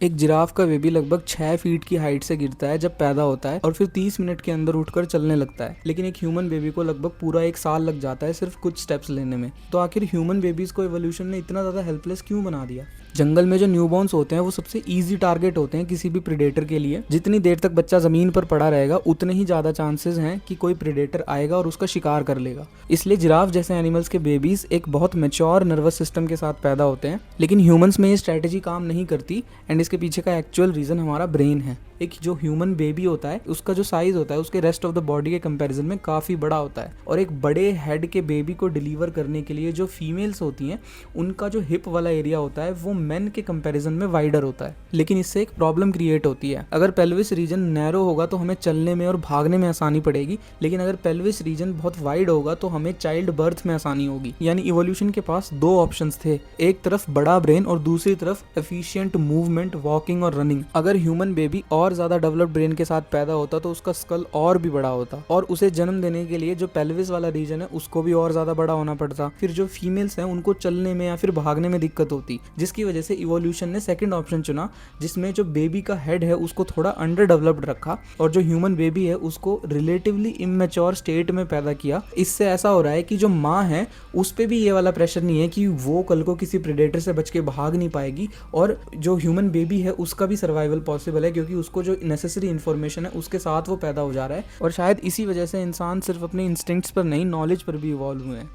एक जिराफ का बेबी लगभग 6 फीट की हाइट से गिरता है जब पैदा होता है और फिर 30 मिनट के अंदर उठकर चलने लगता है। लेकिन एक ह्यूमन बेबी को लगभग पूरा एक साल लग जाता है सिर्फ कुछ स्टेप्स लेने में। तो आखिर ह्यूमन बेबीज को एवोल्यूशन ने इतना ज़्यादा हेल्पलेस क्यों बना दिया? जंगल में जो न्यूबॉर्न्स होते हैं वो सबसे इजी टारगेट होते हैं किसी भी प्रेडेटर के लिए। जितनी देर तक बच्चा ज़मीन पर पड़ा रहेगा उतने ही ज़्यादा चांसेस हैं कि कोई प्रेडेटर आएगा और उसका शिकार कर लेगा। इसलिए जिराफ जैसे एनिमल्स के बेबीज एक बहुत मैच्योर नर्वस सिस्टम के साथ पैदा होते हैं। लेकिन ह्यूमंस में ये स्ट्रैटेजी काम नहीं करती एंड इसके पीछे का एक्चुअल रीज़न हमारा ब्रेन है। एक जो ह्यूमन बेबी होता है उसका जो साइज होता है उसके रेस्ट ऑफ द बॉडी के कंपैरिजन में काफ़ी बड़ा होता है। और एक बड़े हेड के बेबी को डिलीवर करने के लिए जो फीमेल्स होती हैं उनका जो हिप वाला एरिया होता है वो मेन के कंपैरिजन में वाइडर होता है। लेकिन इससे एक प्रॉब्लम क्रिएट होती है। अगर पेल्विस रीजन नैरो होगा तो हमें चलने में और भागने में आसानी पड़ेगी, लेकिन अगर पेल्विस रीजन बहुत वाइड होगा तो हमें चाइल्ड बर्थ में आसानी होगी। यानी इवोल्यूशन के पास दो ऑप्शंस थे, एक तरफ बड़ा ब्रेन और दूसरी तरफ एफिशिएंट मूवमेंट, वॉकिंग और रनिंग। अगर ह्यूमन बेबी और ज्यादा डेवलप्ड ब्रेन के साथ पैदा होता तो उसका स्कल और भी बड़ा होता और उसे जन्म देने के लिए जो पेल्विस वाला रीजन है उसको भी और ज्यादा बड़ा होना पड़ता। फिर जो फीमेल्स हैं उनको चलने में या फिर भागने में दिक्कत होती, जिसकी वजह से इवोल्यूशन ने सेकंड ऑप्शन चुना जिसमें जो बेबी का हेड है उसको थोड़ा अंडर डेवलप्ड रखा और जो ह्यूमन बेबी है उसको रिलेटिवली इमेच्योर स्टेट में पैदा किया। इससे ऐसा हो रहा है कि जो माँ है उस पर भी ये वाला प्रेशर नहीं है कि वो कल को किसी प्रेडेटर से बच के भाग नहीं पाएगी, और जो ह्यूमन बेबी है उसका भी सर्वाइवल पॉसिबल है क्योंकि उसको जो नेसेसरी इन्फॉर्मेशन है उसके साथ वो पैदा हो जा रहा है। और शायद इसी वजह से इंसान सिर्फ अपने इंस्टिंक्ट्स पर नहीं, नॉलेज पर भी इवॉल्व हुए हैं।